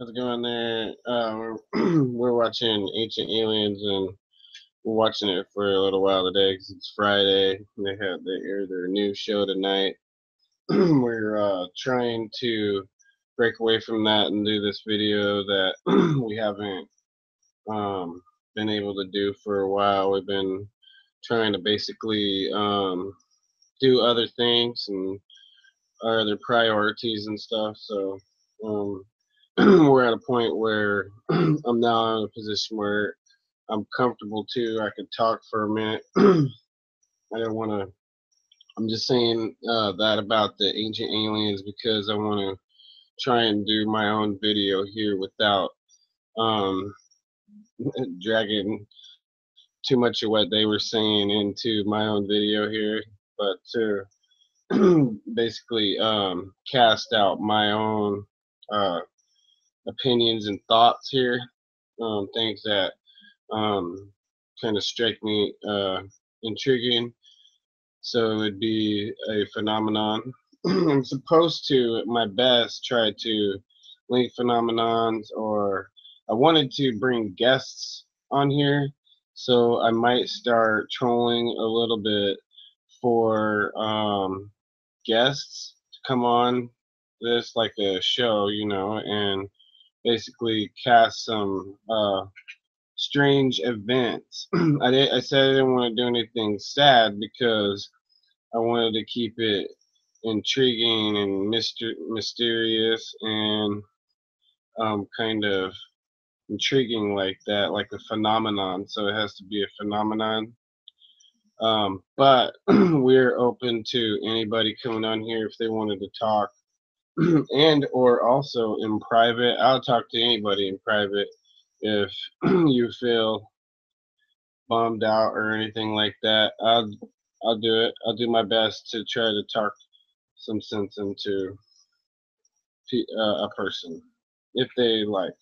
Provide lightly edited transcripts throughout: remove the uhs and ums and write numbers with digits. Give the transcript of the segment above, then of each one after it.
How's it going there? We're watching Ancient Aliens, and we're watching it for a little while today because it's Friday. And they air their new show tonight. We're trying to break away from that and do this video that we haven't been able to do for a while. We've been trying to basically do other things and our other priorities and stuff. So um, we're at a point where I'm now in a position where I'm comfortable too. I could talk for a minute. I don't want to. I'm just saying that about the ancient aliens because I want to try and do my own video here without um, dragging too much of what they were saying into my own video here, but to basically cast out my own uh, opinions and thoughts here, things that kind of strike me intriguing. So it would be a phenomenon. I'm supposed to, at my best, try to link phenomenons, or I wanted to bring guests on here, so I might start trolling a little bit for guests to come on this like a show, and basically cast some strange events. I said I didn't want to do anything sad because I wanted to keep it intriguing and mysterious and kind of intriguing like that, like a phenomenon. So it has to be a phenomenon. But we're open to anybody coming on here if they wanted to talk, and or also in private. I'll talk to anybody in private if you feel bummed out or anything like that. I'll do it. I'll do my best to try to talk some sense into a person if they like.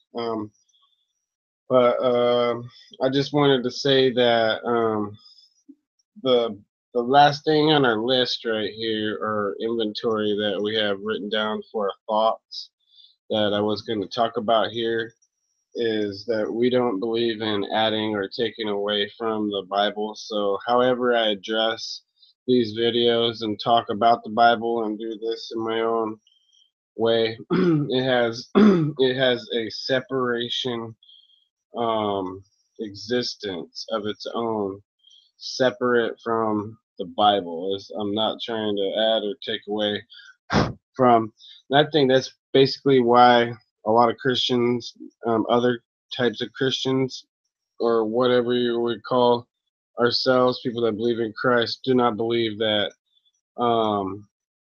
But I just wanted to say that the the last thing on our list right here, or inventory that we have written down for our thoughts that I was going to talk about here, is that we don't believe in adding or taking away from the Bible. So however I address these videos and talk about the Bible and do this in my own way, it has a separation existence of its own, separate from the Bible. I'm not trying to add or take away from. And I think that's basically why a lot of Christians, other types of Christians, or whatever you would call ourselves, people that believe in Christ, do not believe that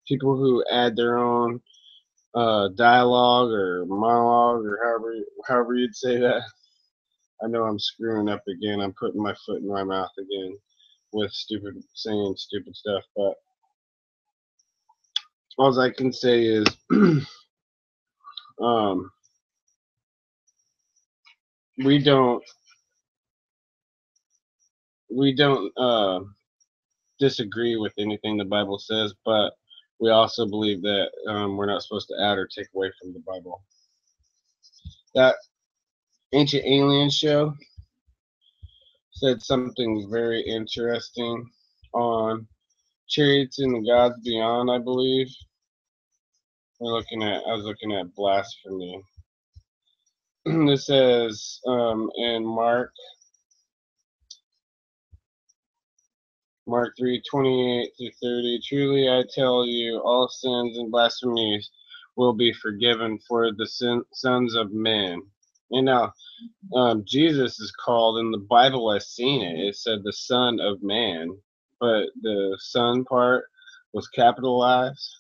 people who add their own dialogue or monologue, or however you'd say that. I know I'm screwing up again. I'm putting my foot in my mouth again with saying stupid stuff. But all I can say is, um, we don't disagree with anything the Bible says, but we also believe that we're not supposed to add or take away from the Bible. That Ancient Alien show said something very interesting on Chariots in the Gods Beyond, I believe. I was looking at blasphemy. This says in Mark 3:28 through 30, truly I tell you, all sins and blasphemies will be forgiven for the sons of men. And now, Jesus is called, in the Bible, I've seen it, it said the Son of Man, but the Son part was capitalized.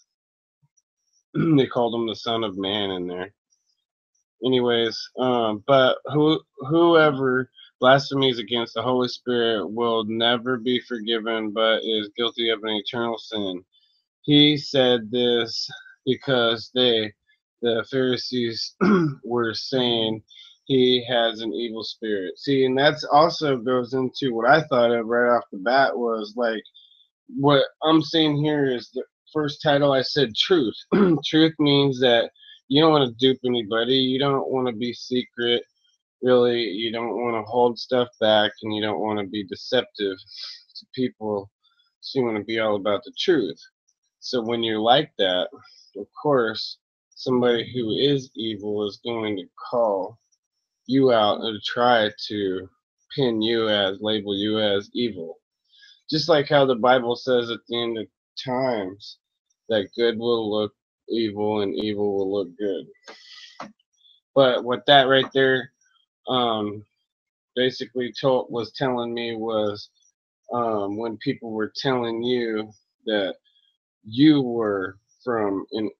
They called him the Son of Man in there. Anyways, but whoever blasphemies against the Holy Spirit will never be forgiven, but is guilty of an eternal sin. He said this because the Pharisees, were saying he has an evil spirit. See, and that's also goes into what I thought of right off the bat, was like, what I'm saying here is the first title I said truth. Truth means that You don't want to dupe anybody. You don't want to be secret. Really, you don't want to hold stuff back, and you don't want to be deceptive to people. So you want to be all about the truth. So when you're like that, of course, somebody who is evil is going to call you out and try to pin you as, label you as evil. Just like how the Bible says at the end of times that good will look evil and evil will look good. But what that right there um, basically was telling me was when people were telling you that you were from an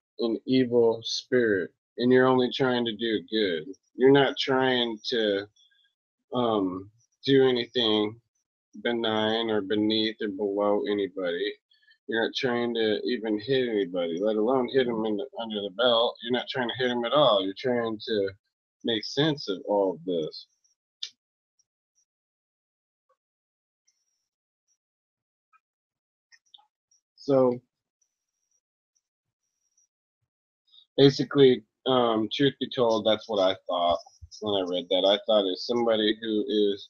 evil spirit and you're only trying to do good. You're not trying to um, do anything benign or beneath or below anybody. You're not trying to even hit anybody, let alone hit them under the belt. You're not trying to hit them at all. You're trying to make sense of all of this. So basically, truth be told, that's what I thought when I read that. I thought it's somebody who is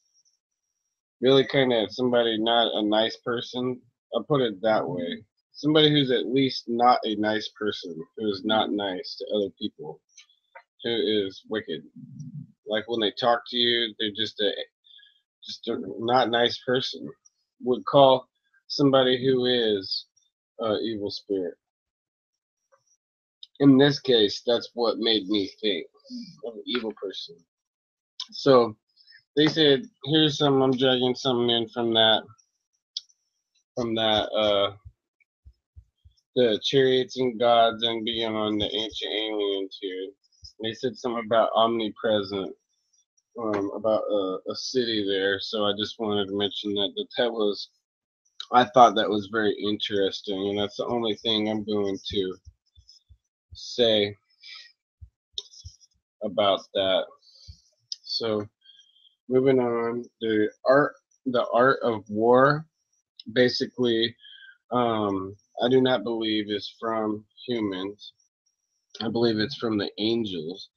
really kind of somebody not a nice person. I'll put it that way. Somebody who's at least not a nice person, who is not nice to other people, who is wicked. Like when they talk to you, they're just a not nice person. Would call somebody who is evil spirit. In this case, that's what made me think of an evil person. So they said, "Here's some. I'm dragging something in from that the chariots and gods and beyond the ancient aliens here." They said something about omnipresent, about a city there. So I just wanted to mention that was, I thought that was very interesting, and that's the only thing I'm going to say about that. So moving on, the art of war, basically, I do not believe is from humans. I believe it's from the angels.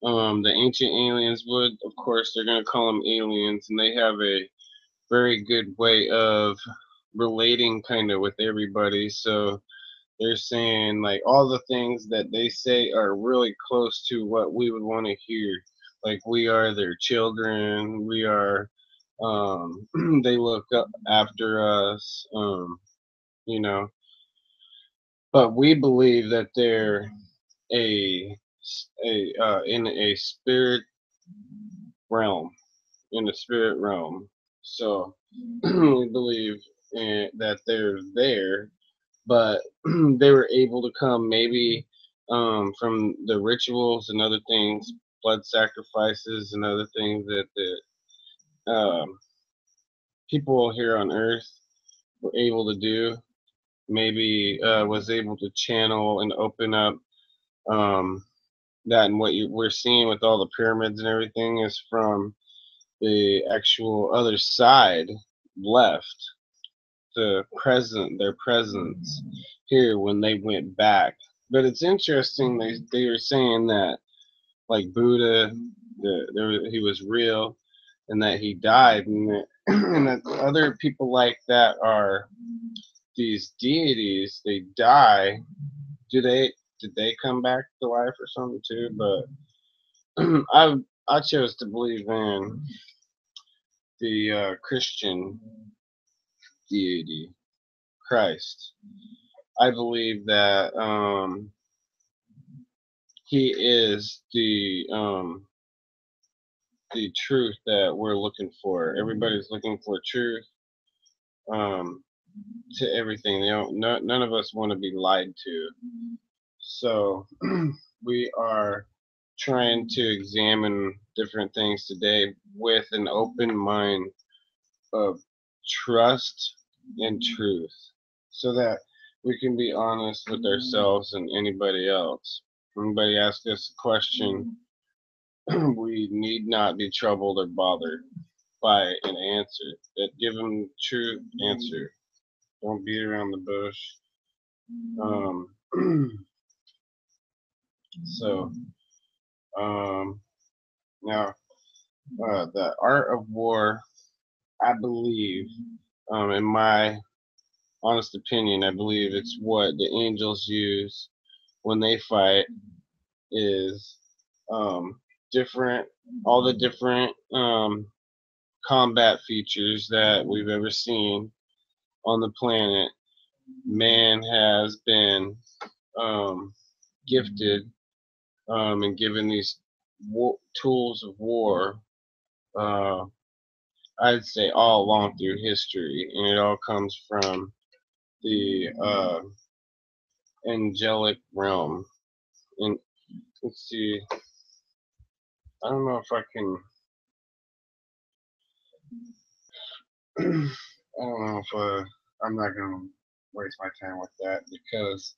The ancient aliens would, of course, they're going to call them aliens, and they have a very good way of relating kind of with everybody. So they're saying like all the things that they say are really close to what we would want to hear. Like we are their children. We are. They look up after us. You know, but we believe that they're a in a spirit realm, in the spirit realm. So we believe that they're there, but they were able to come maybe from the rituals and other things, blood sacrifices and other things that the people here on Earth were able to do. Maybe was able to channel and open up um, that, and what we're seeing with all the pyramids and everything is from the actual other side left, their presence here when they went back. But it's interesting, they were saying that like Buddha, he was real, and that he died, and and that other people like that are these deities. They die. Do they did they come back to life or something too? But I chose to believe in the Christian deity, Christ. I believe that he is the truth that we're looking for. Everybody's looking for truth um, to everything. None of us want to be lied to. So we are trying to examine different things today with an open mind of trust and truth, so that we can be honest with ourselves and anybody else. Anybody asks us a question, we need not be troubled or bothered by an answer. That give them true answer. Don't beat around the bush. Um, So now the art of war, I believe, in my honest opinion, I believe it's what the angels use when they fight is um, different, all the different combat features that we've ever seen on the planet. Man has been um, gifted and given these tools of war. Uh, I'd say all along through history, and it all comes from the angelic realm. And let's see, I don't know if I can. I don't know if I'm not gonna waste my time with that because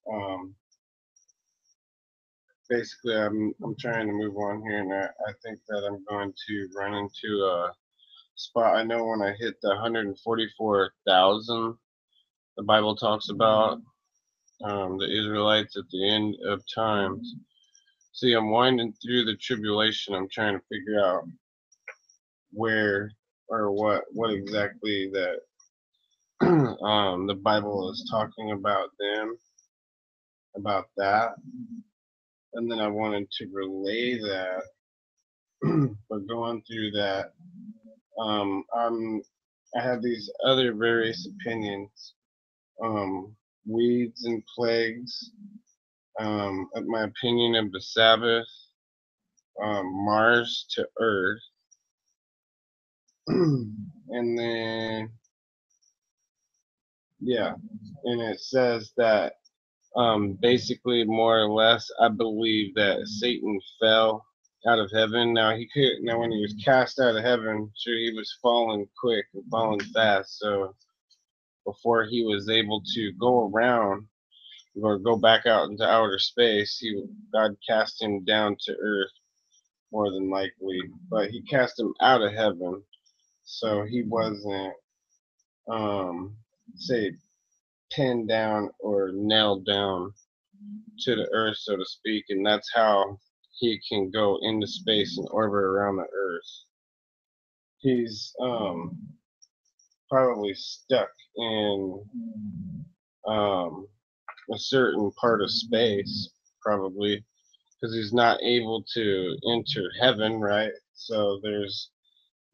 basically I'm trying to move on here, and I think that I'm going to run into a spot. I know when I hit the 144,000, the Bible talks about the Israelites at the end of times. See, I'm winding through the tribulation. I'm trying to figure out where or what exactly that the Bible is talking about them, about that, and then I wanted to relay that. But going through that, I have these other various opinions, weeds and plagues, my opinion of the Sabbath, Mars to Earth, and then yeah, and it says that basically more or less, I believe that Satan fell out of heaven. Now when he was cast out of heaven, sure he was falling quick and falling fast. So before he was able to go around or go back out into outer space, God cast him down to earth more than likely, but he cast him out of heaven, so he wasn't say pinned down or nailed down to the earth, so to speak, and that's how he can go into space and orbit around the earth. He's probably stuck in um, a certain part of space, probably because he's not able to enter heaven, right? So there's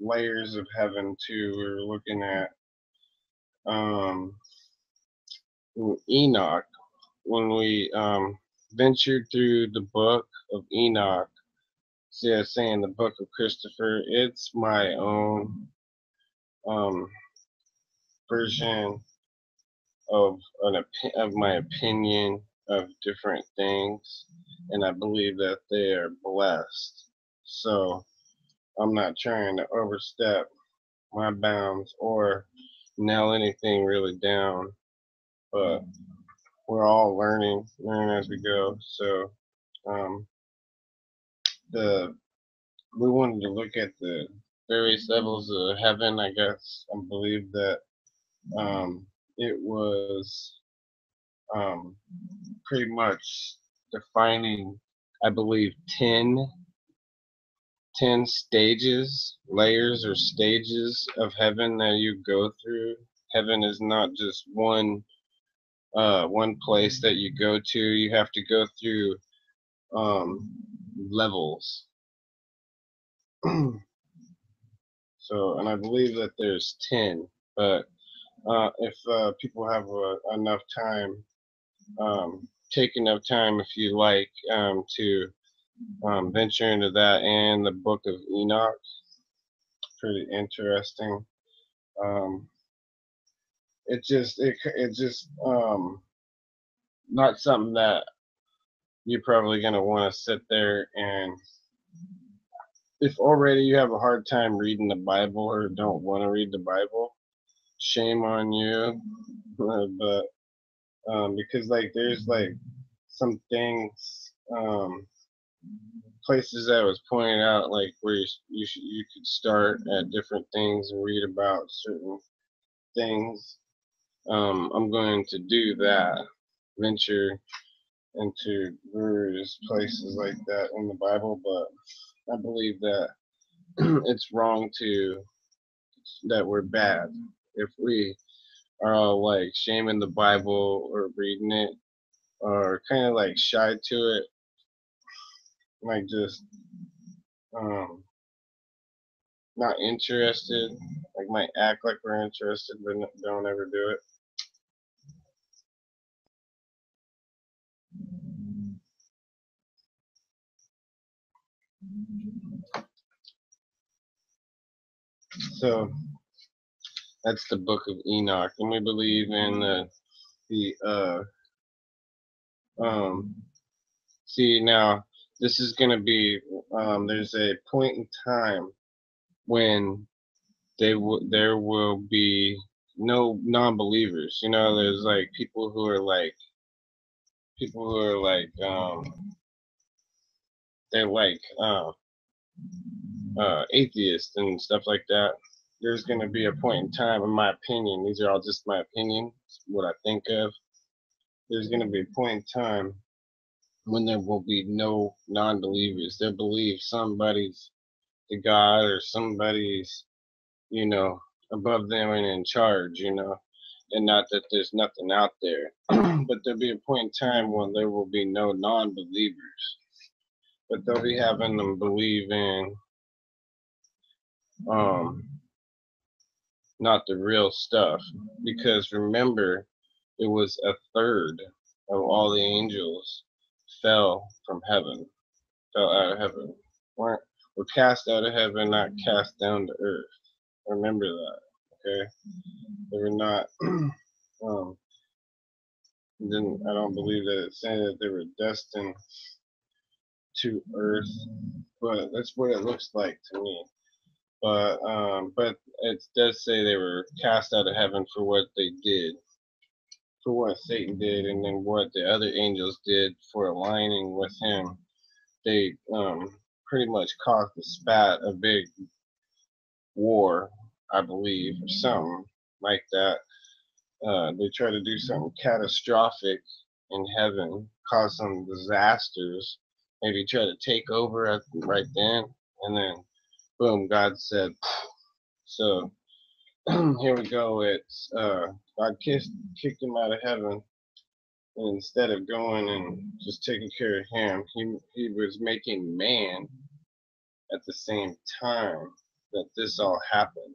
layers of heaven too. We're looking at um, Enoch when we ventured through the book of Enoch. See, I was saying the book of Christopher. It's my own um, version of my opinion of different things, and I believe that they are blessed. So I'm not trying to overstep my bounds or nail anything really down, but we're all learning as we go. So um, the we wanted to look at the various levels of heaven. I guess I believe that it was um, pretty much defining, I believe, 10 stages, layers or stages of heaven that you go through. Heaven is not just one place that you go to. You have to go through um, levels. So, and I believe that there's 10, but if people have enough time, take enough time if you like to venture into that and the book of Enoch. Pretty interesting. Um, it just not something that you're probably gonna want to sit there and if already you have a hard time reading the Bible or don't want to read the Bible, shame on you. But because like there's like some things, places that was pointed out, like where you could start at different things and read about certain things. I'm going to do that. Venture into various places like that in the Bible, but I believe that it's wrong to that we're bad if we are all like shaming the Bible or reading it or kind of like shy to it, like just um, not interested, like might act like we're interested but don't ever do it. So that's the book of Enoch, and we believe in the um, see now this is gonna be there's a point in time when there will be no non-believers. You know, there's like people who are like they're like atheists and stuff like that. There's going to be a point in time, in my opinion, these are all just my opinion, what I think of. There's going to be a point in time when there will be no non-believers. They'll believe somebody's the God or somebody's, you know, above them and in charge, you know, and not that there's nothing out there. But there'll be a point in time when there will be no non-believers, but they'll be having them believe in um, not the real stuff. Because remember, it was a third of all the angels fell from heaven, fell out of heaven. Were cast out of heaven, not cast down to earth. Remember that, okay? They were not. um, then I don't believe that it's saying that they were destined to earth, but that's what it looks like to me. But it does say they were cast out of heaven for what they did, for what Satan did, and then what the other angels did for aligning with him. They pretty much caused a spat, a big war, I believe, or something like that. They try to do something catastrophic in heaven, cause some disasters, maybe try to take over right then, and then boom, God said. So here we go. It's God kicked him out of heaven, and instead of going and just taking care of him, he was making man at the same time that this all happened.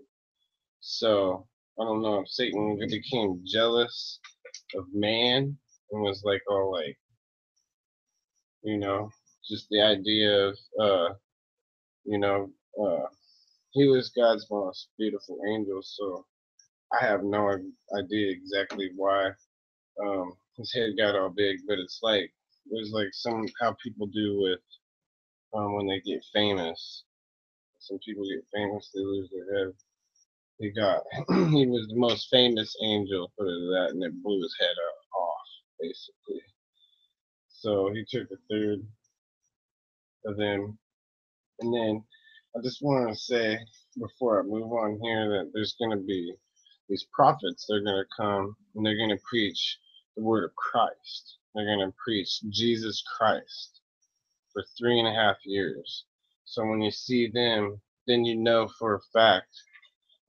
So I don't know if Satan became jealous of man and was like all like, you know, just the idea of you know, uh he was God's most beautiful angel, so I have no idea exactly why his head got all big, but it's like there's like some how people do with when they get famous. Some people get famous, they lose their head. He got he was the most famous angel, put it that, and it blew his head off basically. So he took a third of them, and then I just want to say before I move on here that there's going to be these prophets. They're going to come and they're going to preach the word of Christ. They're going to preach Jesus Christ for 3.5 years. So when you see them, then you know for a fact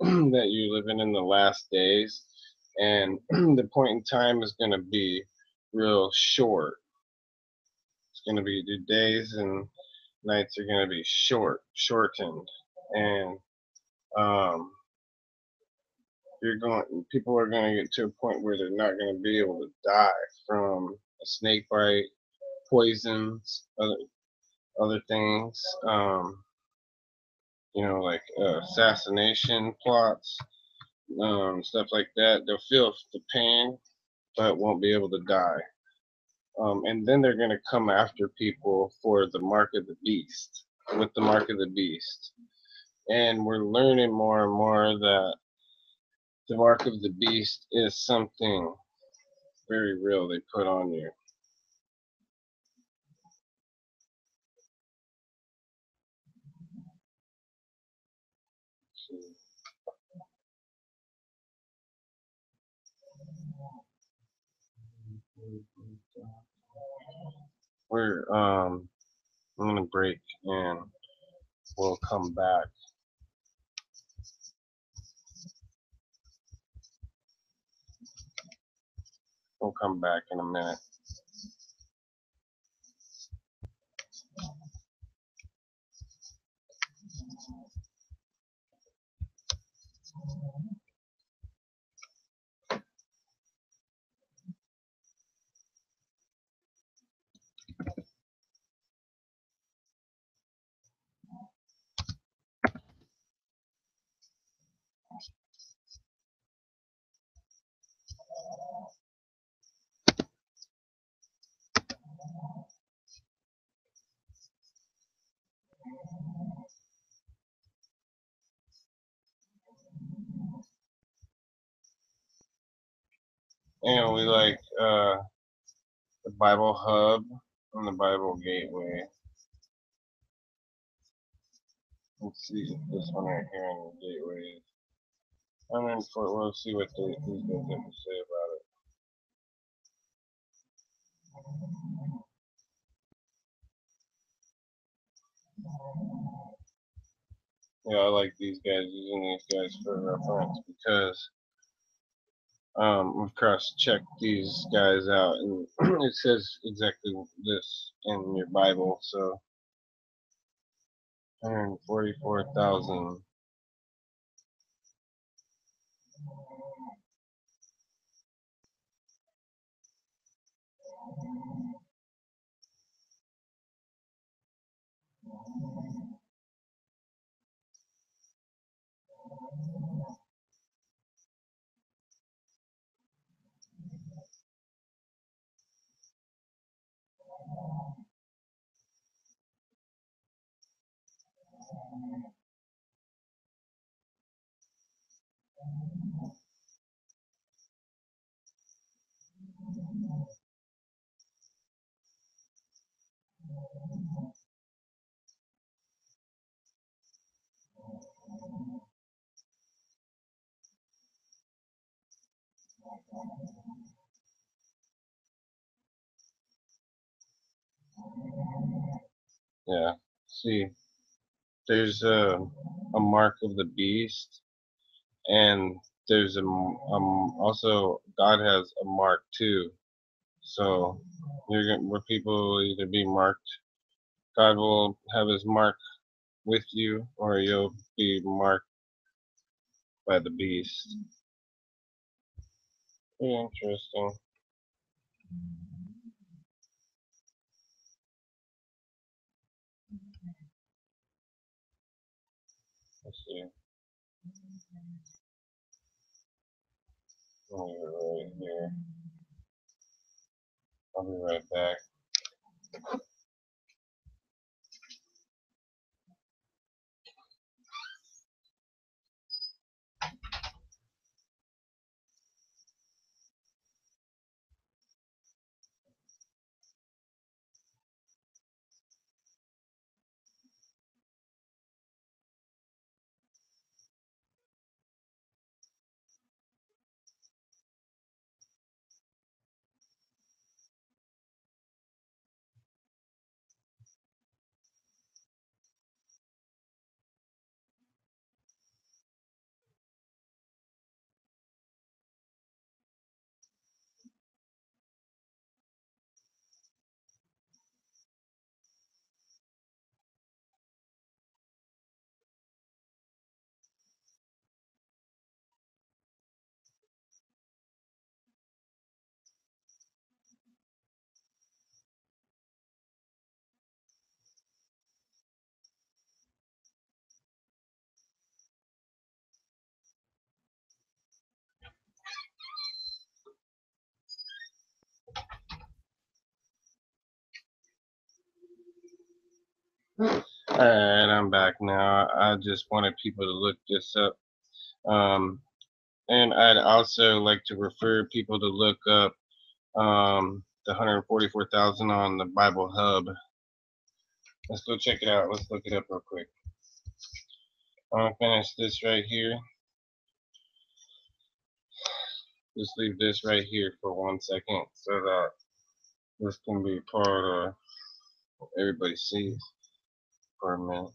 that you're living in the last days, and the point in time is going to be real short. It's going to be the days and nights are going to be shortened, and um, people are going to get to a point where they're not going to be able to die from a snake bite, poisons, other things, you know, like assassination plots, stuff like that. They'll feel the pain, but won't be able to die. And then they're going to come after people for the mark of the beast, with the mark of the beast. And we're learning more and more that the mark of the beast is something very real they put on you. I'm gonna break and we'll come back. We'll come back in a minute. And we like the Bible Hub and the Bible Gateway. Let's see this one right here in the Gateway. And then we'll see what these guys have to say about it. Yeah, I like these guys, using these guys for reference because we've cross-checked these guys out, and it says exactly this in your Bible. So 144,000. Yeah. See, there's a mark of the beast, and there's also God has a mark too. So where people will either be marked, God will have His mark with you, or you'll be marked by the beast. Pretty interesting. Let's see. Let me right here. I'll be right back. Alright, I'm back now. I just wanted people to look this up. And I'd also like to refer people to look up the 144,000 on the Bible Hub. Let's go check it out. Let's look it up real quick. I'm gonna finish this right here. Just leave this right here for 1 second so that this can be part of everybody sees for a minute.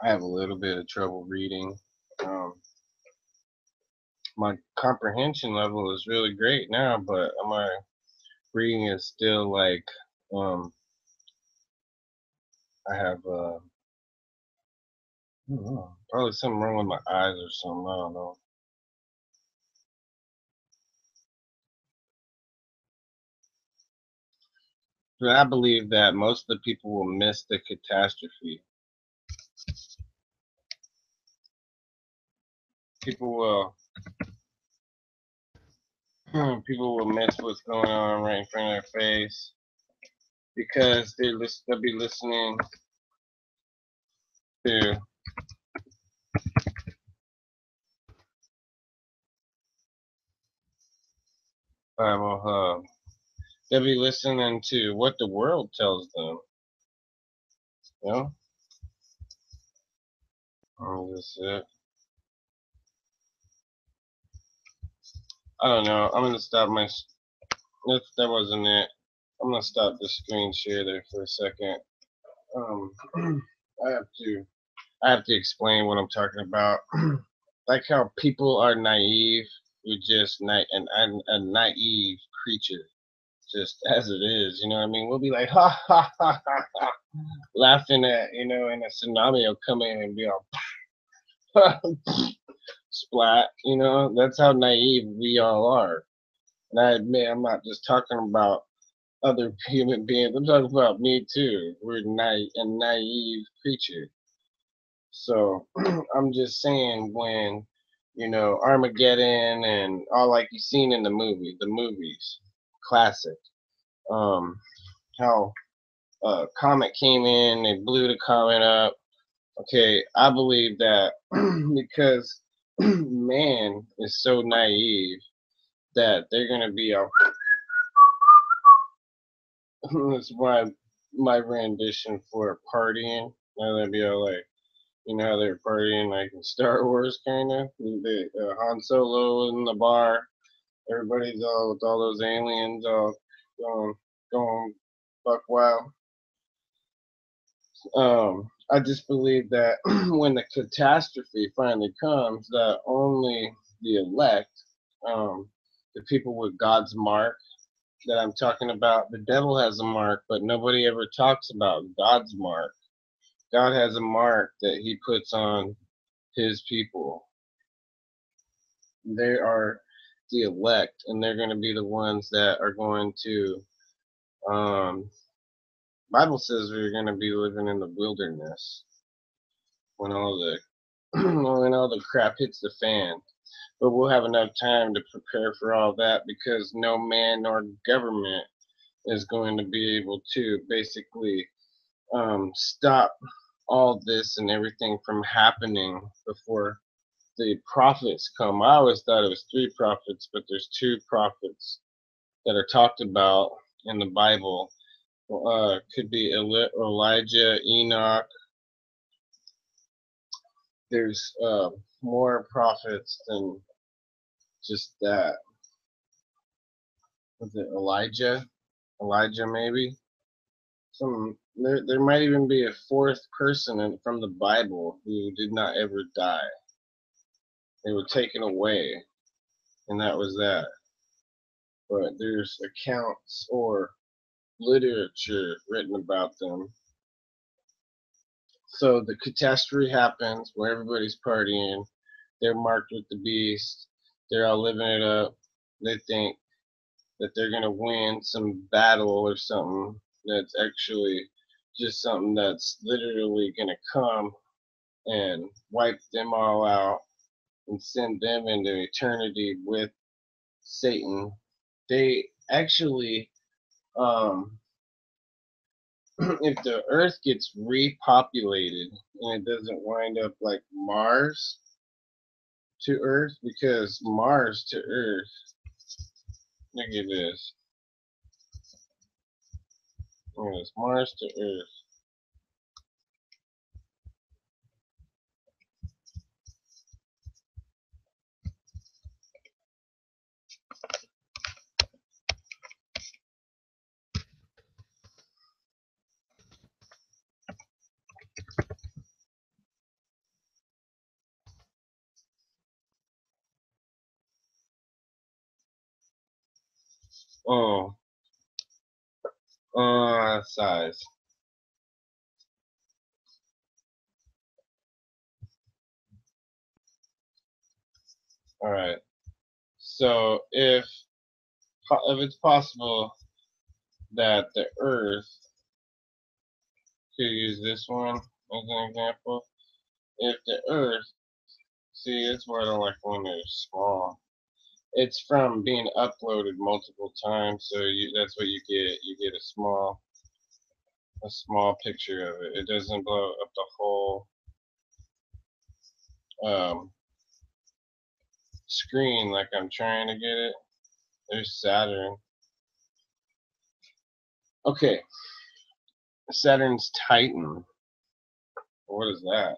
I have a little bit of trouble reading. Um, my comprehension level is really great now, but my reading is still like I have I don't know, probably something wrong with my eyes or something. I don't know. But I believe that most of the people will miss the catastrophe. People will people will miss what's going on right in front of their face because they'll be listening to Bible Hub. They'll be listening to what the world tells them. You know? That's it. I don't know. I'm gonna stop my. That wasn't it. I'm gonna stop the screen share there for a second. Um, I have to. I have to explain what I'm talking about. Like how people are naive. We're just a naive creature, just as it is. You know what I mean? We'll be like ha ha ha ha ha, laughing at and a tsunami will come in and be all splat. That's how naive we all are. And I admit, I'm not just talking about other human beings. I'm talking about me too. We're a naive creature. So I'm just saying when Armageddon and all like you've seen in the movies, classic. Um, how a comet came in, they blew the comet up. Okay, I believe that because man is so naive that they're gonna be a. That's why my rendition for partying. Now they'd be all like, how they're partying like in Star Wars, kind of. Han Solo in the bar. Everybody's all with all those aliens all going buck wild. I just believe that when the catastrophe finally comes, that only the elect, the people with God's mark that I'm talking about, the devil has a mark, but nobody ever talks about God's mark. God has a mark that he puts on his people. They are the elect, and they're going to be the ones that are going to. Bible says we're going to be living in the wilderness when all the when all the crap hits the fan. But we'll have enough time to prepare for all that because no man nor government is going to be able to basically stop all this and everything from happening before the prophets come. I always thought it was three prophets, but there's two prophets that are talked about in the Bible. Could be Elijah, Enoch. There's more prophets than just that. Was it Elijah? Elijah, maybe. There might even be a fourth person from the Bible who did not ever die. They were taken away, and that was that. But there's accounts or literature written about them. So the catastrophe happens where everybody's partying. They're marked with the beast. They're all living it up. They think that they're gonna win some battle or something that's actually just something that's literally gonna come and wipe them all out and send them into eternity with Satan. They actually, if the Earth gets repopulated and it doesn't wind up like Mars to Earth, because Mars to Earth, look at this. Look at this, Mars to Earth. size. All right. So if it's possible that the Earth, to use this one as an example, if the Earth, see, it's where I don't like when they're small. It's from being uploaded multiple times, so that's what you get. You get a small picture of it. It doesn't blow up the whole screen like I'm trying to get it. There's Saturn. Okay, Saturn's Titan. What is that?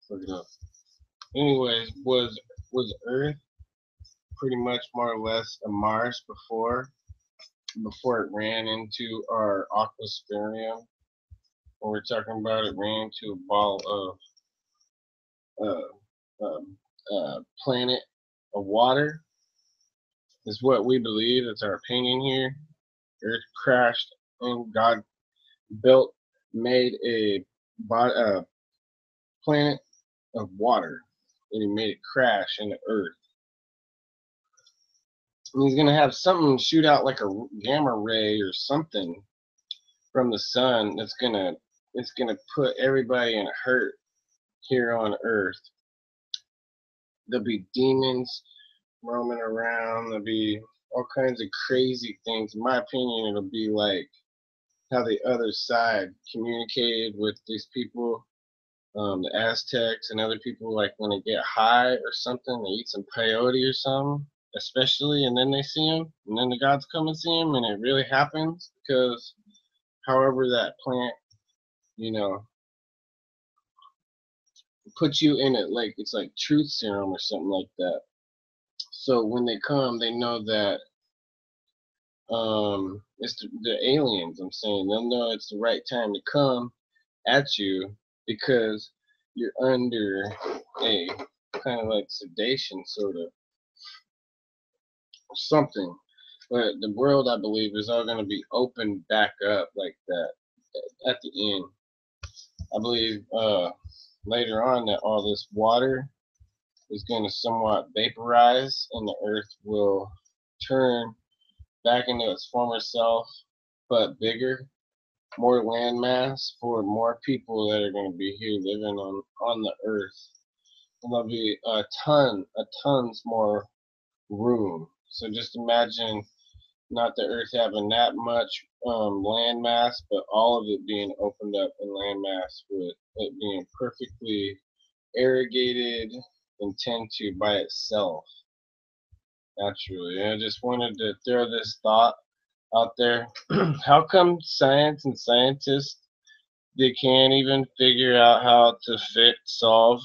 Look it up. Anyways, was Earth pretty much more or less a Mars before it ran into our aquasperium? When we're talking about it, ran into a ball of planet of water, is what we believe. It's our opinion here. Earth crashed and God made a planet of water, and He made it crash into Earth. And He's gonna have something shoot out like a gamma ray or something from the sun that's gonna put everybody in a hurt here on Earth. There'll be demons roaming around. There'll be all kinds of crazy things. In my opinion, it'll be like how the other side communicated with these people, the Aztecs and other people, like when they get high or something, they eat some peyote or something, especially, and then they see him, and then the gods come and see him, and it really happens because however that plant, puts you in it, like it's like truth serum or something like that. So when they come, they know that it's the aliens. I'm saying they'll know it's the right time to come at you because you're under a kind of like sedation, sort of something. But the world, I believe, is all going to be opened back up like that at the end. I believe later on that all this water is going to somewhat vaporize and the earth will turn back into its former self, but bigger, more land mass for more people that are going to be here living on the earth. And there'll be tons more room. So just imagine not the earth having that much land mass, but all of it being opened up in land mass with it being perfectly irrigated and tend to by itself naturally. And I just wanted to throw this thought out there. How come science and scientists, they can't even figure out how to solve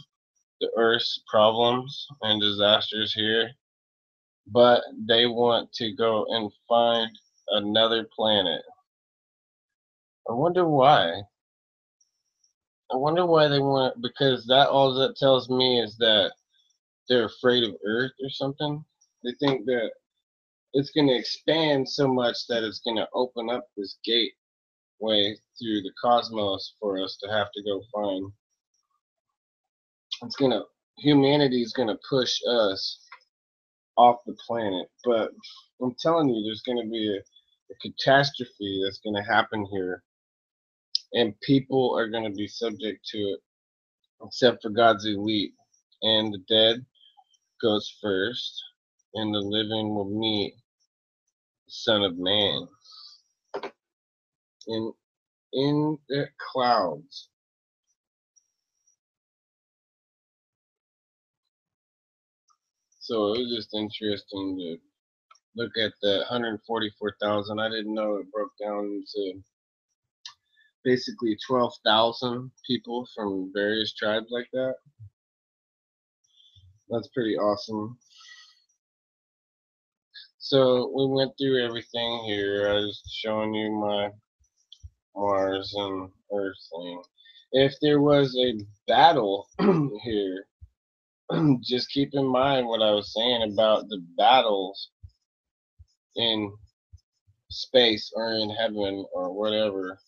the Earth's problems and disasters here, but they want to go and find another planet? I wonder why. I wonder why they want, because that all that tells me is that they're afraid of Earth or something. They think that it's going to expand so much that it's going to open up this gateway through the cosmos for us to have to go find. Humanity is going to push us off the planet. But I'm telling you, there's going to be a catastrophe that's going to happen here, and people are going to be subject to it, except for God's elite. And the dead goes first, and the living will meet the Son of Man in the clouds. So it was just interesting to look at the 144,000. I didn't know it broke down into basically 12,000 people from various tribes like that. That's pretty awesome. So we went through everything here. I was showing you my Mars and Earth thing. If there was a battle here, just keep in mind what I was saying about the battles in space or in heaven or whatever.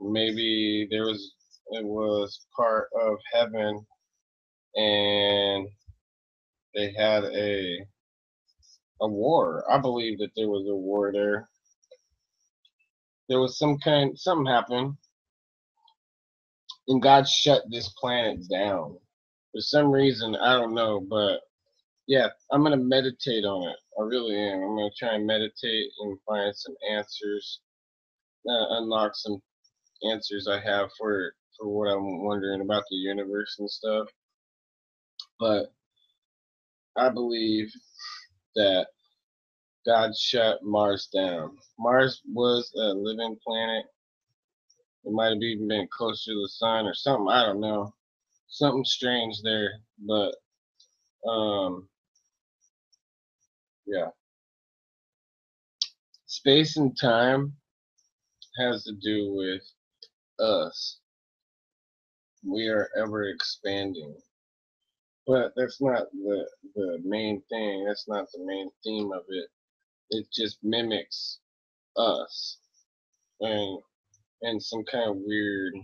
Maybe it was part of heaven and they had a war. I believe that there was a war there. There was something happened and God shut this planet down. For some reason, I don't know, but yeah, I'm gonna meditate on it. I really am. I'm gonna try and meditate and find some answers, unlock some answers I have for what I'm wondering about the universe and stuff. But I believe that God shut Mars down. Mars was a living planet. It might have even been closer to the sun or something. I don't know. Something strange there, but um, yeah. Space and time has to do with us. We are ever expanding, but that's not the main thing. That's not the main theme of it. It just mimics us and in some kind of weird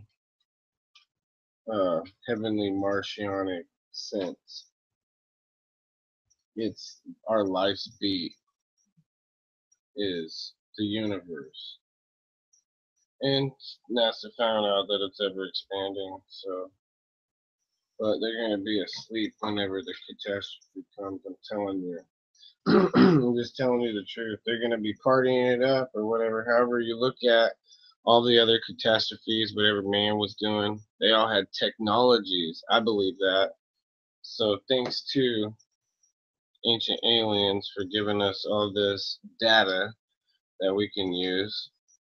heavenly Martianic sense. It's our life's beat is the universe. And NASA found out that it's ever expanding, so but they're gonna be asleep whenever the catastrophe comes, I'm telling you. I'm just telling you the truth. They're gonna be partying it up or whatever. However you look at all the other catastrophes, whatever man was doing, they all had technologies. I believe that. So thanks to ancient aliens for giving us all this data that we can use.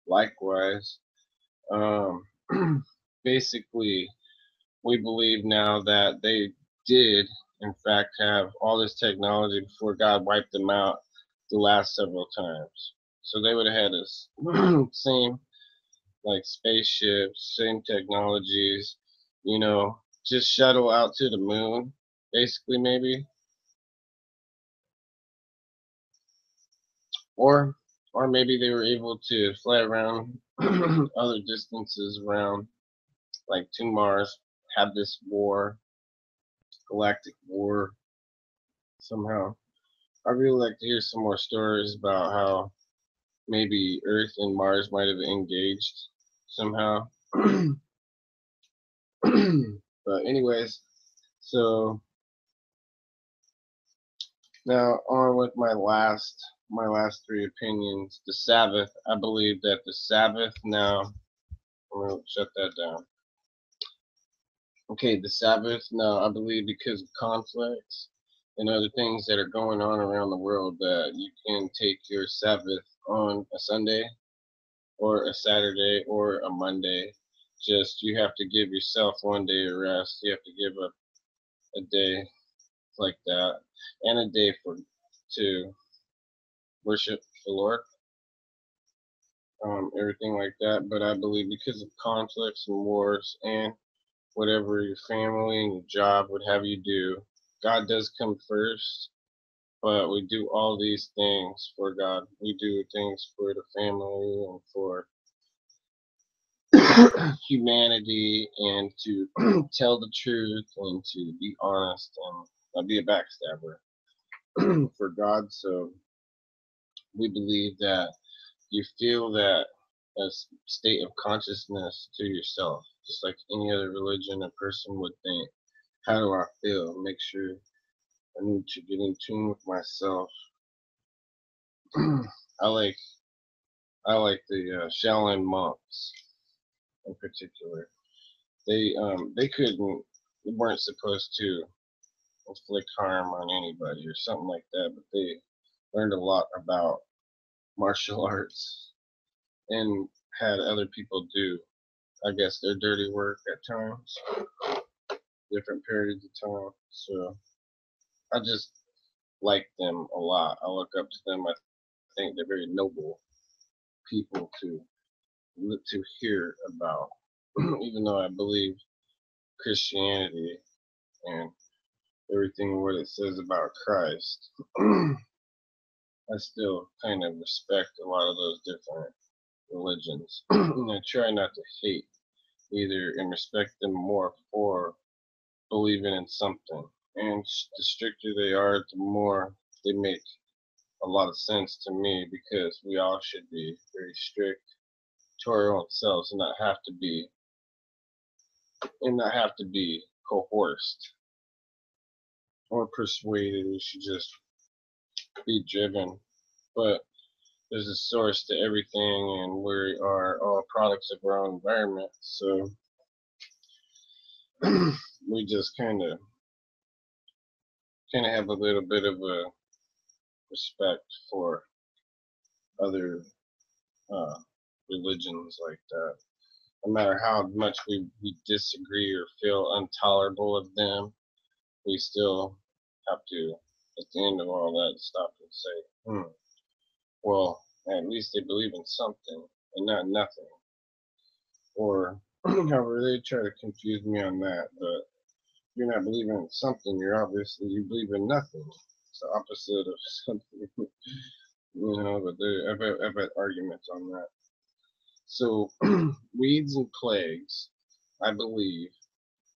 Likewise, um, basically, we believe now that they did, in fact, have all this technology before God wiped them out the last several times. So they would have had this same like spaceships, same technologies, just shuttle out to the moon, basically, maybe, or or maybe they were able to fly around other distances around, like to Mars, have this war, galactic war somehow. I really like to hear some more stories about how maybe Earth and Mars might have engaged somehow. But anyways, so now on with my last three opinions. The Sabbath. I believe that the Sabbath now. I'm gonna shut that down. Okay, the Sabbath. Now I believe because of conflicts and other things that are going on around the world that you can take your Sabbath on a Sunday or a Saturday or a Monday. Just you have to give yourself one day of rest. You have to give up a day like that and a day to worship the Lord, everything like that. But I believe because of conflicts and wars and whatever your family and your job would have you do, God does come first. But we do all these things for God. We do things for the family and for humanity and to tell the truth and to be honest and not be a backstabber for God. So we believe that you feel that a state of consciousness to yourself, just like any other religion a person would think. How do I feel? Make sure I need to get in tune with myself. I like the Shaolin monks in particular. They weren't supposed to inflict harm on anybody or something like that, but they learned a lot about martial arts and had other people do, I guess, their dirty work at times, different periods of time. So I just like them a lot. I look up to them. I think they're very noble people to hear about, even though I believe Christianity and everything what it says about Christ, I still kind of respect a lot of those different religions. And I try not to hate either and respect them more for believing in something. And the stricter they are, the more they make a lot of sense to me, because we all should be very strict to our own selves and not have to be coerced or persuaded. We should just be driven. But there's a source to everything, and we are all products of our own environment. So we just kind of have a little bit of a respect for other uh, religions like that. No matter how much we disagree or feel intolerable of them, we still have to, at the end of all that, stop and say, well, at least they believe in something and not nothing. Or, however, they try to confuse me on that, but you're not believing in something, you believe in nothing. It's the opposite of something, but I've had arguments on that. So, weeds and plagues, I believe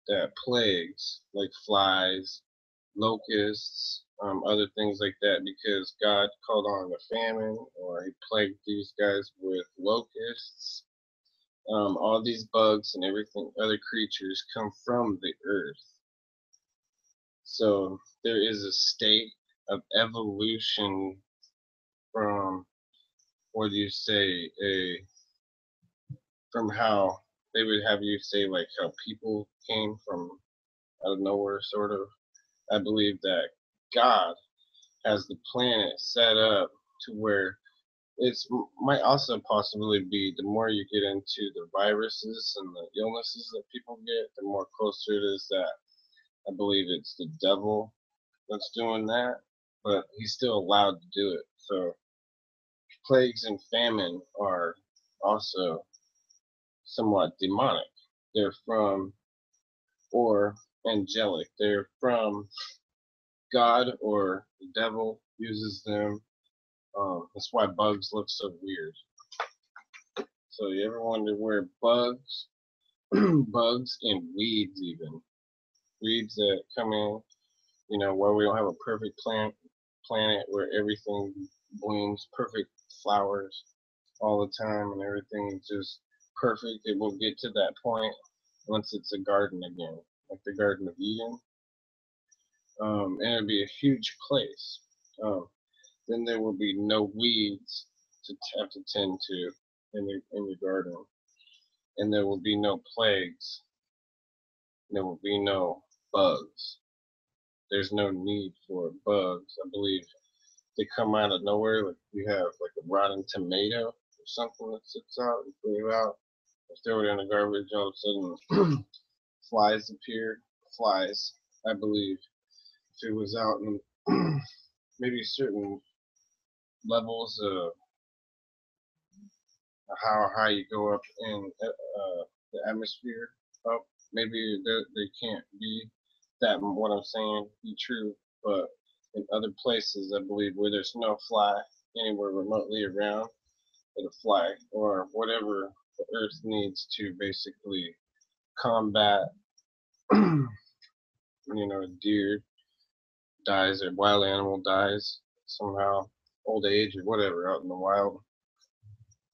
that plagues, like flies, locusts, other things like that, because God called on a famine, or he plagued these guys with locusts. All these bugs and everything, other creatures come from the earth. So there is a state of evolution from, what do you say, from how they would have you say, like how people came from out of nowhere, sort of. I believe that God has the planet set up to where it's might also possibly be, the more you get into the viruses and the illnesses that people get, the more closer it is that I believe it's the devil that's doing that, but he's still allowed to do it. So plagues and famine are also somewhat demonic. They're from, or angelic. They're from God, or the devil uses them. That's why bugs look so weird. So you ever wonder where bugs, bugs and weeds, even weeds that come in, where we don't have a perfect planet where everything blooms, perfect flowers all the time, and everything is just perfect. It will get to that point once it's a garden again, like the Garden of Eden, and it'll be a huge place. Then there will be no weeds to have to tend to in the garden, and there will be no plagues. There will be no bugs. There's no need for bugs. I believe they come out of nowhere. Like you have like a rotten tomato or something that sits out, and put it out, and throw it in the garbage. All of a sudden, flies appear. Flies, I believe, if it was out in maybe certain levels of how high you go up in the atmosphere, up, maybe they can't be that, what I'm saying, be true. But in other places, I believe, where there's no fly anywhere remotely around, it'll fly, or whatever the earth needs to basically combat, a deer dies, or wild animal dies somehow, old age or whatever, out in the wild.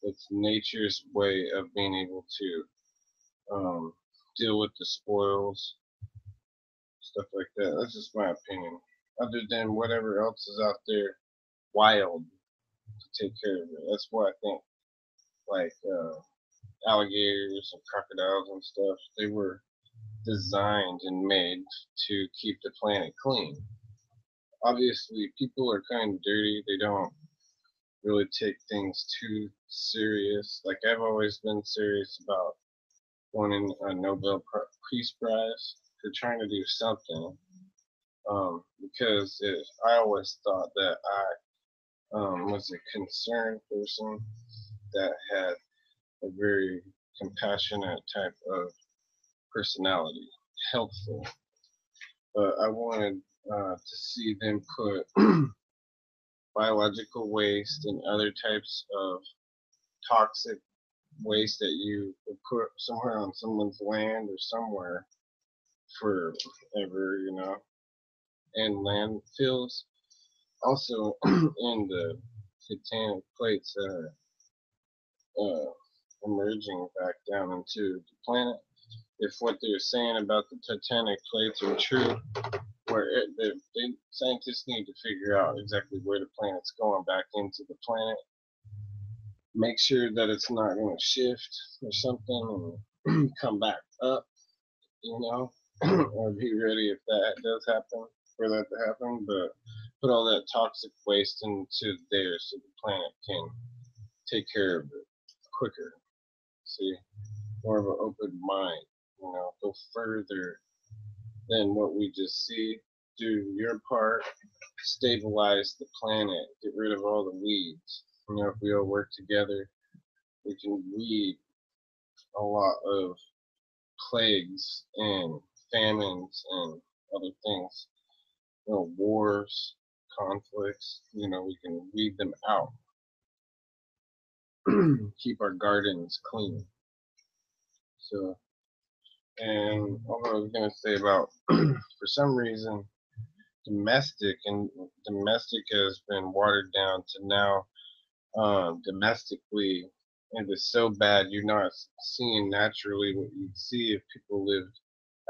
It's nature's way of being able to deal with the spoils, stuff like that. That's just my opinion. Other than whatever else is out there wild to take care of it. That's why I think, like alligators and crocodiles and stuff, they were designed and made to keep the planet clean. Obviously, people are kind of dirty. They don't really take things too serious. Like, I've always been serious about winning a Nobel Peace Prize for trying to do something. Because I always thought that I was a concerned person that had a very compassionate type of personality, helpful. but I wanted to see them put biological waste and other types of toxic waste that you would put somewhere on someone's land or somewhere forever, and landfills. Also, in the tectonic plates that are emerging back down into the planet. If what they're saying about the tectonic plates are true, scientists need to figure out exactly where the planet's going back into the planet. Make sure that it's not going to shift or something and come back up, or be ready if that does happen, for that to happen. But put all that toxic waste into there so the planet can take care of it quicker. See, more of an open mind, go further than what we just see. Do your part, stabilize the planet, get rid of all the weeds. If we all work together, we can weed a lot of plagues and famines and other things. Wars, conflicts, we can weed them out. Keep our gardens clean. So, and what I was going to say about, for some reason, domestic has been watered down to now domestically, and it's so bad you're not seeing naturally what you'd see if people lived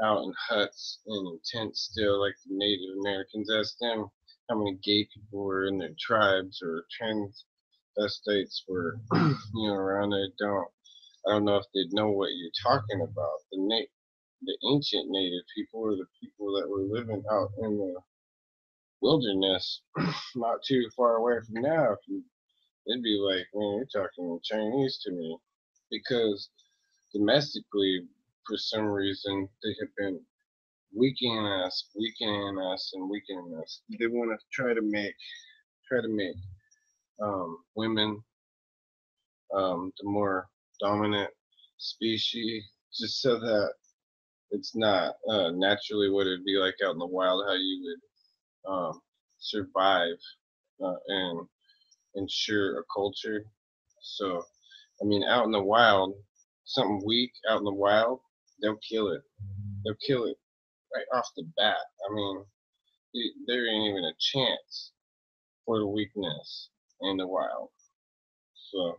out in huts and in tents still, like the Native Americans. Ask them how many gay people were in their tribes or transvestites were around there. I don't know if they'd know what you're talking about. The ancient native people were the people that were living out in the wilderness, not too far away from now. They'd be like, man, you're talking Chinese to me. Because domestically, for some reason, they have been weakening us, and weakening us. They want to try to make women the more dominant species, just so that it's not naturally what it'd be like out in the wild, how you would survive and ensure a culture. So, out in the wild, something weak out in the wild, they'll kill it. They'll kill it right off the bat. There ain't even a chance for the weakness in the wild. So,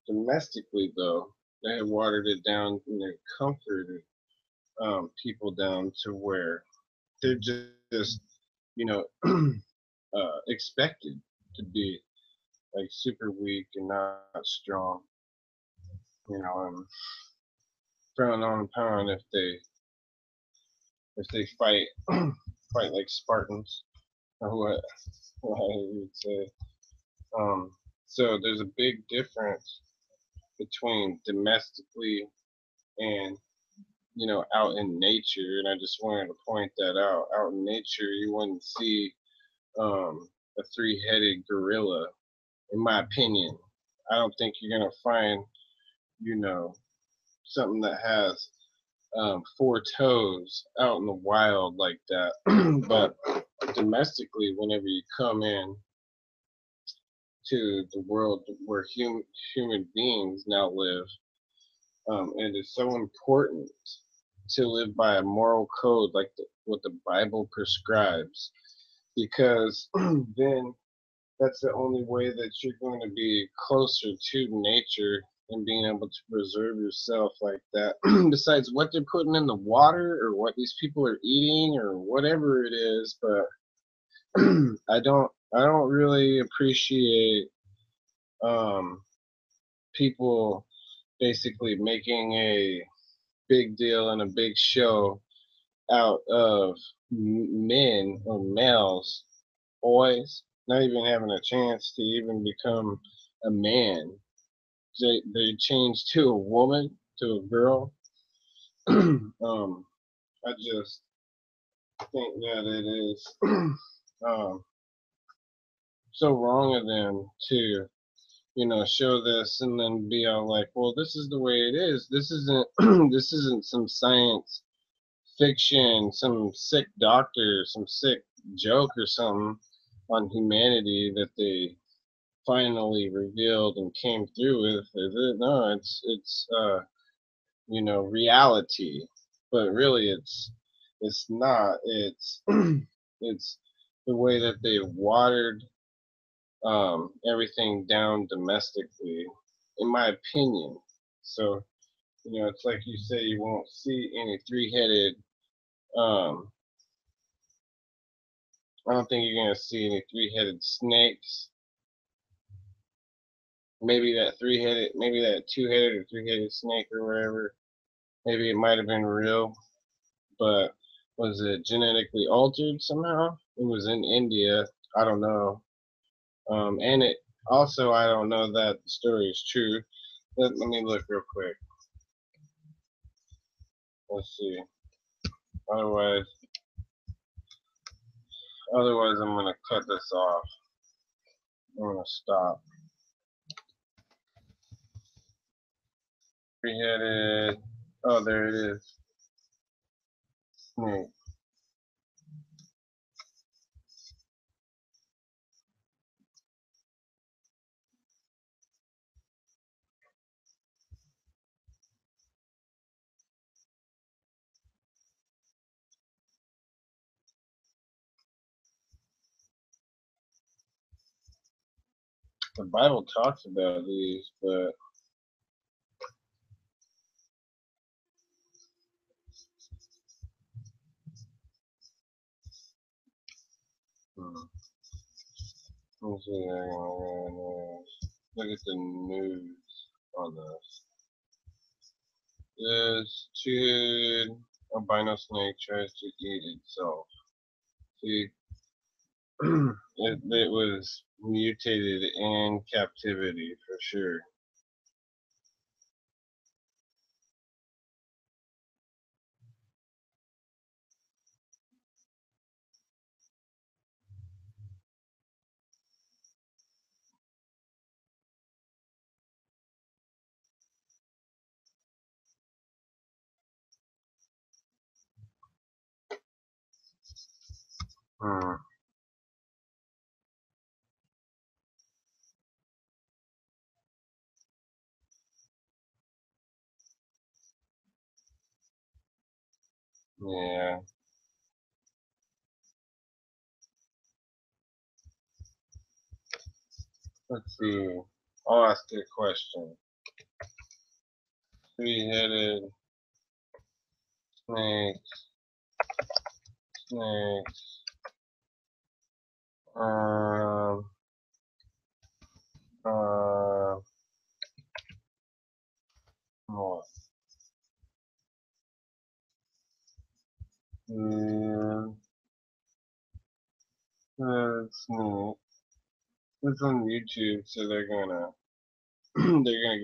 domestically, though, they have watered it down and they've comforted people down to where they're just expected to be like super weak and not strong, and throwing on a pound if they fight fight like Spartans, or what you would say. So there's a big difference between domestically and out in nature, and I just wanted to point that out. Out in nature, you wouldn't see a three-headed gorilla, in my opinion. I don't think you're gonna find, something that has 4 toes out in the wild like that. But domestically, whenever you come in to the world where human beings now live, it is so important to live by a moral code like what the Bible prescribes, because then that's the only way that you're going to be closer to nature and being able to preserve yourself like that. Besides what they're putting in the water or what these people are eating or whatever it is, but I don't really appreciate people basically making a big deal and a big show out of men or males, boys, not even having a chance to even become a man. They change to a woman, to a girl. I just think that it is so wrong of them to, show this and then be all like, well, this is the way it is. This isn't this isn't some science fiction, some sick doctor, some sick joke or something on humanity that they finally revealed and came through with. Is it? No, it's reality. But really it's not. It's it's the way that they watered everything down domestically, in my opinion. So, it's like you say, you won't see any three-headed. Um, I don't think you're gonna see any three-headed snakes. Maybe that two-headed or three-headed snake or whatever. Maybe it might have been real, but was it genetically altered somehow? It was in India. I don't know. And it also, I don't know that the story is true. Let me look real quick. Let's see. Otherwise, I'm gonna cut this off. I'm gonna stop. Three-headed. Oh, there it is. Snake. The Bible talks about these, but let's see. Look at the news on this. This two albino snake tries to eat itself. See, it was mutated in captivity for sure. Hmm. Yeah. Let's see. I'll ask you a question. Three-headed snakes. Snakes. Um. Uh. What? Yeah. Snake. It's on YouTube, so they're gonna give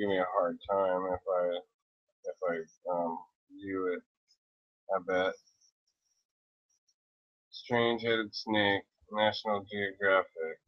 me a hard time if I view it. I bet. Strange-headed snake. National Geographic.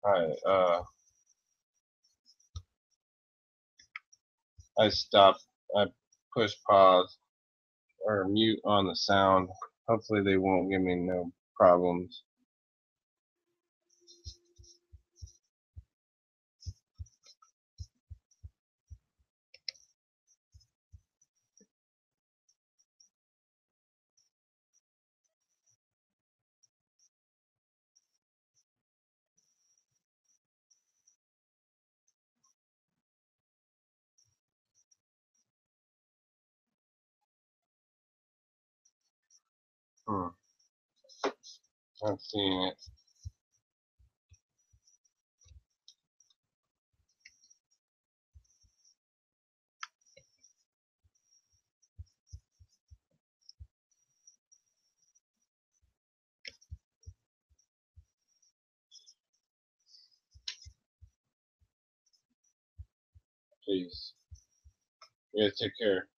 Alright. I stopped. I push pause or mute on the sound. Hopefully they won't give me no problems. Hmm. I'm seeing it. Peace. You guys take care.